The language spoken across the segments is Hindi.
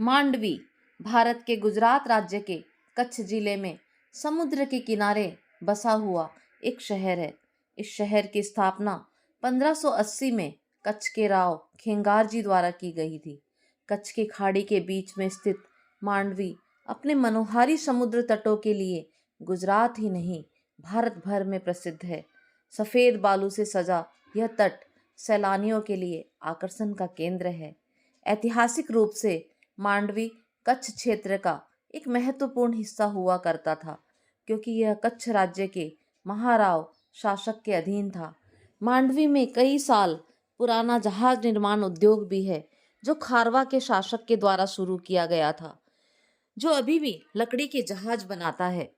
मांडवी भारत के गुजरात राज्य के कच्छ जिले में समुद्र के किनारे बसा हुआ एक शहर है। इस शहर की स्थापना 1580 में कच्छ के राव खेंगार जी द्वारा की गई थी। कच्छ की खाड़ी के बीच में स्थित मांडवी अपने मनोहारी समुद्र तटों के लिए गुजरात ही नहीं भारत भर में प्रसिद्ध है। सफेद बालू से सजा यह तट सैलानियों के लिए आकर्षण का केंद्र है। ऐतिहासिक रूप से मांडवी कच्छ क्षेत्र का एक महत्वपूर्ण हिस्सा हुआ करता था, क्योंकि यह कच्छ राज्य के महाराव शासक के अधीन था। मांडवी में कई साल पुराना जहाज निर्माण उद्योग भी है, जो खारवा के शासक के द्वारा शुरू किया गया था, जो अभी भी लकड़ी के जहाज बनाता है।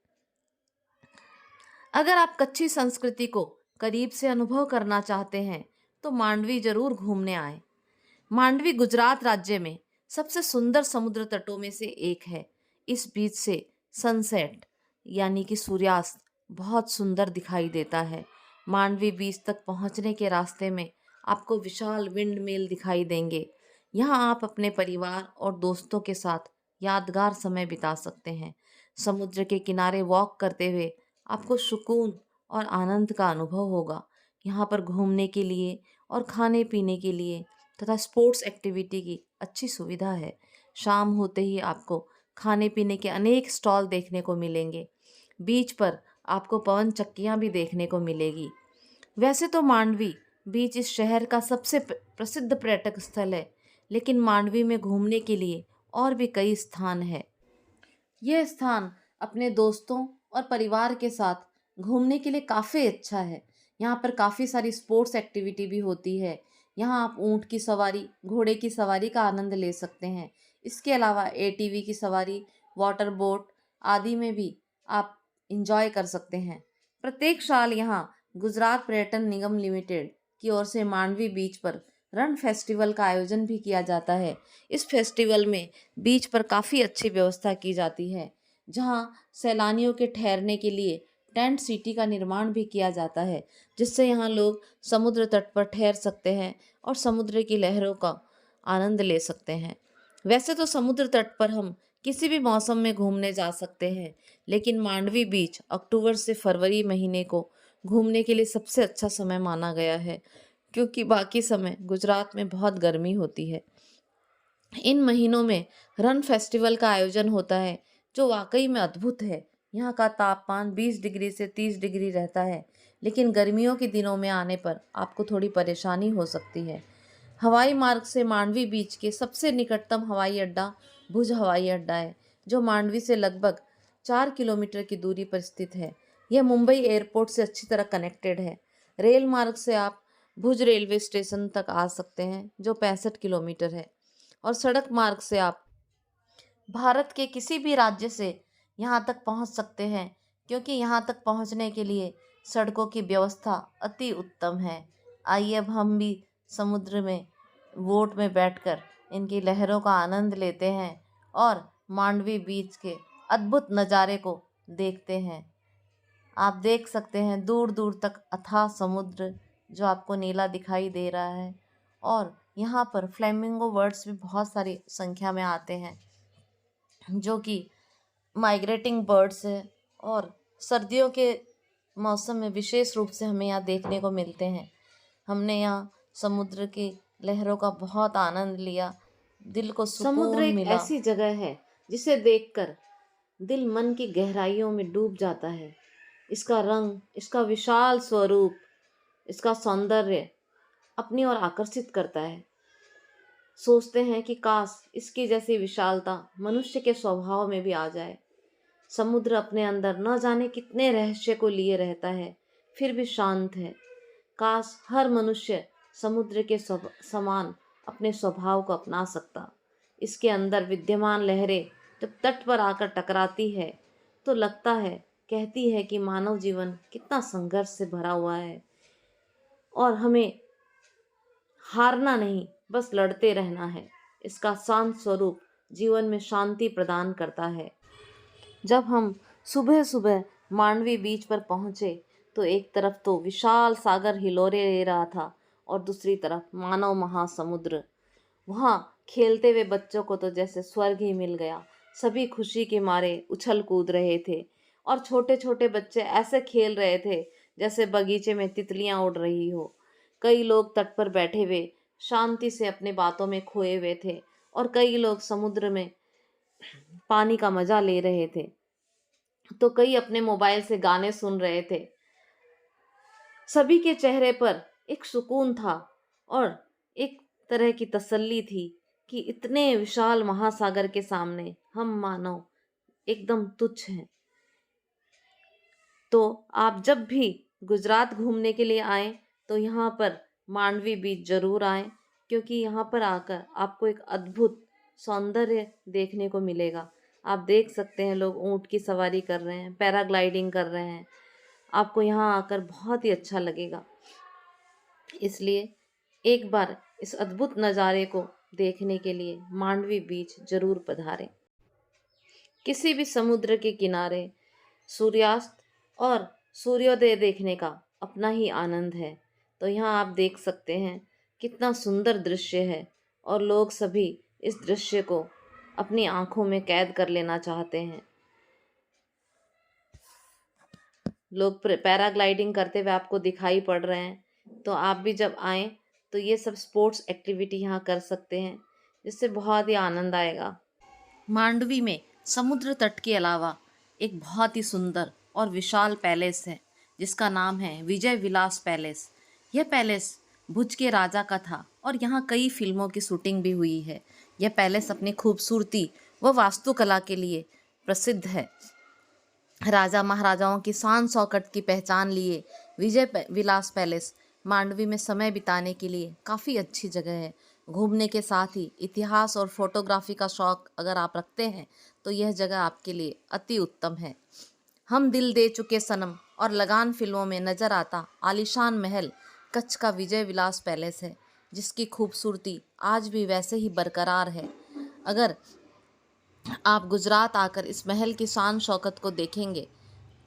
अगर आप कच्छी संस्कृति को करीब से अनुभव करना चाहते हैं तो मांडवी जरूर घूमने आए। मांडवी गुजरात राज्य में सबसे सुंदर समुद्र तटों में से एक है। इस बीच से सनसेट यानी कि सूर्यास्त बहुत सुंदर दिखाई देता है। मांडवी बीच तक पहुंचने के रास्ते में आपको विशाल विंड मिल दिखाई देंगे। यहाँ आप अपने परिवार और दोस्तों के साथ यादगार समय बिता सकते हैं। समुद्र के किनारे वॉक करते हुए आपको सुकून और आनंद का अनुभव होगा। यहाँ पर घूमने के लिए और खाने पीने के लिए तथा स्पोर्ट्स एक्टिविटी की अच्छी सुविधा है। शाम होते ही आपको खाने पीने के अनेक स्टॉल देखने को मिलेंगे। बीच पर आपको पवन चक्कियाँ भी देखने को मिलेगी। वैसे तो मांडवी बीच इस शहर का सबसे प्रसिद्ध पर्यटक स्थल है, लेकिन मांडवी में घूमने के लिए और भी कई स्थान है। यह स्थान अपने दोस्तों और परिवार के साथ घूमने के लिए काफ़ी अच्छा है। यहाँ पर काफ़ी सारी स्पोर्ट्स एक्टिविटी भी होती है। यहाँ आप ऊँट की सवारी, घोड़े की सवारी का आनंद ले सकते हैं। इसके अलावा एटीवी की सवारी, वाटर बोट आदि में भी आप इंजॉय कर सकते हैं। प्रत्येक साल यहाँ गुजरात पर्यटन निगम लिमिटेड की ओर से मांडवी बीच पर रण फेस्टिवल का आयोजन भी किया जाता है। इस फेस्टिवल में बीच पर काफ़ी अच्छी व्यवस्था की जाती है, जहाँ सैलानियों के ठहरने के लिए टेंट सिटी का निर्माण भी किया जाता है, जिससे यहाँ लोग समुद्र तट पर ठहर सकते हैं और समुद्र की लहरों का आनंद ले सकते हैं। वैसे तो समुद्र तट पर हम किसी भी मौसम में घूमने जा सकते हैं, लेकिन मांडवी बीच अक्टूबर से फरवरी महीने को घूमने के लिए सबसे अच्छा समय माना गया है, क्योंकि बाकी समय गुजरात में बहुत गर्मी होती है। इन महीनों में रण फेस्टिवल का आयोजन होता है, जो वाकई में अद्भुत है। यहाँ का तापमान 20 डिग्री से 30 डिग्री रहता है, लेकिन गर्मियों के दिनों में आने पर आपको थोड़ी परेशानी हो सकती है। हवाई मार्ग से मांडवी बीच के सबसे निकटतम हवाई अड्डा भुज हवाई अड्डा है, जो मांडवी से लगभग 4 किलोमीटर की दूरी पर स्थित है। यह मुंबई एयरपोर्ट से अच्छी तरह कनेक्टेड है। रेल मार्ग से आप भुज रेलवे स्टेशन तक आ सकते हैं, जो 65 किलोमीटर है, और सड़क मार्ग से आप भारत के किसी भी राज्य से यहाँ तक पहुँच सकते हैं, क्योंकि यहाँ तक पहुँचने के लिए सड़कों की व्यवस्था अति उत्तम है। आइए अब हम भी समुद्र में बोट में बैठकर इनकी लहरों का आनंद लेते हैं और मांडवी बीच के अद्भुत नज़ारे को देखते हैं। आप देख सकते हैं दूर दूर तक अथाह समुद्र जो आपको नीला दिखाई दे रहा है, और यहाँ पर फ्लेमिंगो बर्ड्स भी बहुत सारी संख्या में आते हैं, जो कि माइग्रेटिंग बर्ड्स है, और सर्दियों के मौसम में विशेष रूप से हमें यहाँ देखने को मिलते हैं। हमने यहाँ समुद्र की लहरों का बहुत आनंद लिया, दिल को समुद्र सुकून एक मिला। ऐसी जगह है जिसे देखकर दिल मन की गहराइयों में डूब जाता है। इसका रंग, इसका विशाल स्वरूप, इसका सौंदर्य अपनी ओर आकर्षित करता है। सोचते हैं कि काश इसकी जैसी विशालता मनुष्य के स्वभाव में भी आ जाए। समुद्र अपने अंदर न जाने कितने रहस्य को लिए रहता है, फिर भी शांत है। काश हर मनुष्य समुद्र के समान अपने स्वभाव को अपना सकता। इसके अंदर विद्यमान लहरें जब तट पर आकर टकराती है तो लगता है, कहती है कि मानव जीवन कितना संघर्ष से भरा हुआ है, और हमें हारना नहीं, बस लड़ते रहना है। इसका शांत स्वरूप जीवन में शांति प्रदान करता है। जब हम सुबह सुबह मांडवी बीच पर पहुंचे तो एक तरफ तो विशाल सागर हिलोरे ले रहा था और दूसरी तरफ मानव महासमुद्र। वहाँ खेलते हुए बच्चों को तो जैसे स्वर्ग ही मिल गया। सभी खुशी के मारे उछल कूद रहे थे और छोटे छोटे बच्चे ऐसे खेल रहे थे जैसे बगीचे में तितलियां उड़ रही हो। कई लोग तट पर बैठे हुए शांति से अपनी बातों में खोए हुए थे और कई लोग समुद्र में पानी का मजा ले रहे थे, तो कई अपने मोबाइल से गाने सुन रहे थे। सभी के चेहरे पर एक सुकून था और एक तरह की तसल्ली थी कि इतने विशाल महासागर के सामने हम मानव एकदम तुच्छ हैं। तो आप जब भी गुजरात घूमने के लिए आए तो यहाँ पर मांडवी बीच जरूर आए, क्योंकि यहाँ पर आकर आपको एक अद्भुत सौंदर्य देखने को मिलेगा। आप देख सकते हैं लोग ऊंट की सवारी कर रहे हैं, पैराग्लाइडिंग कर रहे हैं। आपको यहाँ आकर बहुत ही अच्छा लगेगा। इसलिए एक बार इस अद्भुत नज़ारे को देखने के लिए मांडवी बीच जरूर पधारें। किसी भी समुद्र के किनारे सूर्यास्त और सूर्योदय देखने का अपना ही आनंद है। तो यहाँ आप देख सकते हैं कितना सुंदर दृश्य है और लोग सभी इस दृश्य को अपनी आंखों में कैद कर लेना चाहते हैं। लोग पैराग्लाइडिंग करते हुए आपको दिखाई पड़ रहे हैं, तो आप भी जब आएँ तो ये सब स्पोर्ट्स एक्टिविटी यहाँ कर सकते हैं, जिससे बहुत ही आनंद आएगा। मांडवी में समुद्र तट के अलावा एक बहुत ही सुंदर और विशाल पैलेस है जिसका नाम है विजय विलास पैलेस। यह पैलेस भुज के राजा का था और यहाँ कई फिल्मों की शूटिंग भी हुई है। यह पैलेस अपनी खूबसूरती व वास्तुकला के लिए प्रसिद्ध है। राजा महाराजाओं की शान शौकत की पहचान लिए विजय विलास पैलेस मांडवी में समय बिताने के लिए काफ़ी अच्छी जगह है। घूमने के साथ ही इतिहास और फोटोग्राफी का शौक अगर आप रखते हैं तो यह जगह आपके लिए अति उत्तम है। हम दिल दे चुके सनम और लगान फिल्मों में नज़र आता आलीशान महल कच्छ का विजय विलास पैलेस है, जिसकी खूबसूरती आज भी वैसे ही बरकरार है। अगर आप गुजरात आकर इस महल की शान शौकत को देखेंगे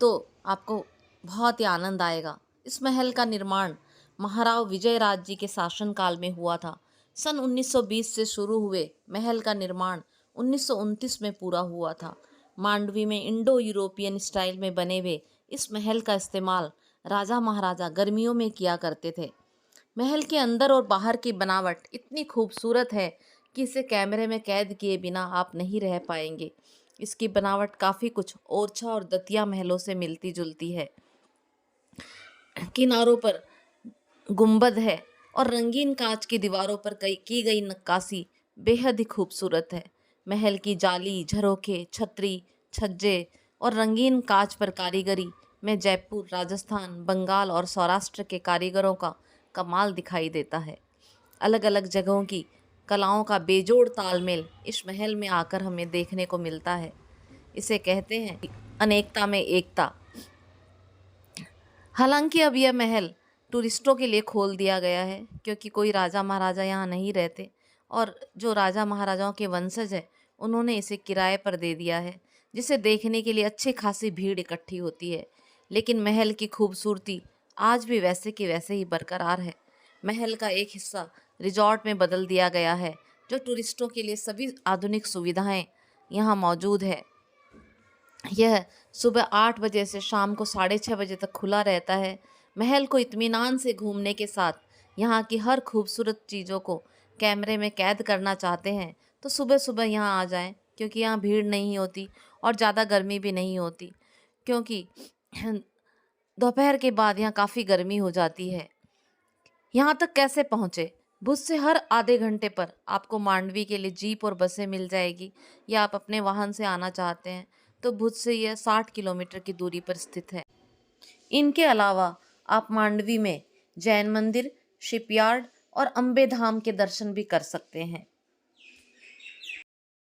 तो आपको बहुत ही आनंद आएगा। इस महल का निर्माण महाराव विजयराज जी के शासनकाल में हुआ था। सन 1920 से शुरू हुए महल का निर्माण 1929 में पूरा हुआ था। मांडवी में इंडो यूरोपियन स्टाइल में बने हुए इस महल का इस्तेमाल राजा महाराजा गर्मियों में किया करते थे। महल के अंदर और बाहर की बनावट इतनी खूबसूरत है कि इसे कैमरे में कैद किए बिना आप नहीं रह पाएंगे। इसकी बनावट काफ़ी कुछ ओरछा और दतिया महलों से मिलती जुलती है। किनारों पर गुंबद है और रंगीन कांच की दीवारों पर की गई नक्काशी बेहद ही खूबसूरत है। महल की जाली, झरोखे, छतरी, छज्जे और रंगीन कांच पर कारीगरी में जयपुर, राजस्थान, बंगाल और सौराष्ट्र के कारीगरों का कमाल दिखाई देता है। अलग अलग जगहों की कलाओं का बेजोड़ तालमेल इस महल में आकर हमें देखने को मिलता है। इसे कहते हैं अनेकता में एकता। हालांकि अब यह महल टूरिस्टों के लिए खोल दिया गया है, क्योंकि कोई राजा महाराजा यहाँ नहीं रहते और जो राजा महाराजाओं के वंशज है उन्होंने इसे किराए पर दे दिया है, जिसे देखने के लिए अच्छी खासी भीड़ इकट्ठी होती है। लेकिन महल की खूबसूरती आज भी वैसे की वैसे ही बरकरार है। महल का एक हिस्सा रिजॉर्ट में बदल दिया गया है, जो टूरिस्टों के लिए सभी आधुनिक सुविधाएं यहाँ मौजूद है। यह सुबह 8 बजे से शाम को 6:30 बजे तक खुला रहता है। महल को इत्मीनान से घूमने के साथ यहाँ की हर खूबसूरत चीज़ों को कैमरे में कैद करना चाहते हैं तो सुबह सुबह यहाँ आ जाएं, क्योंकि यहाँ भीड़ नहीं होती और ज़्यादा गर्मी भी नहीं होती, क्योंकि दोपहर के बाद यहाँ काफ़ी गर्मी हो जाती है। यहाँ तक कैसे पहुँचे? भुज से हर आधे घंटे पर आपको मांडवी के लिए जीप और बसें मिल जाएगी, या आप अपने वाहन से आना चाहते हैं तो भुज से यह 60 किलोमीटर की दूरी पर स्थित है। इनके अलावा आप मांडवी में जैन मंदिर, शिपयार्ड और अम्बे धाम के दर्शन भी कर सकते हैं।